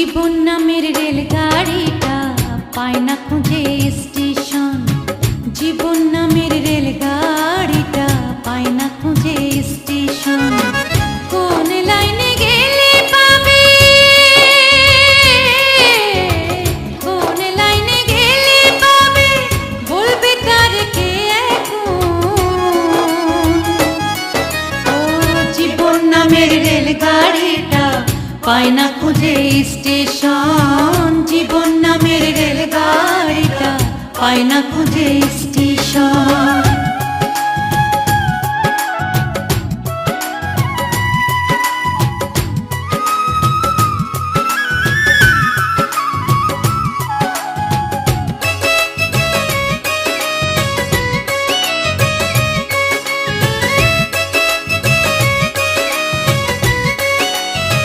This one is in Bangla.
জীবন নামের রেলগাড়িটা পায় না খুঁজে স্টেশন। জীবন নামের রেলগাড়িটা পায় না খুঁজে স্টেশন। কোন লাইনে গেলে পাবে, কোন লাইনে গেলে পাবে, বলবে তার কে এখন। ও জীবন নামের রেলগাড়িটা পায় না খুঁজে স্টেশন। জীবন নামের রেলগাড়িটা পায় না খুঁজে স্টেশন।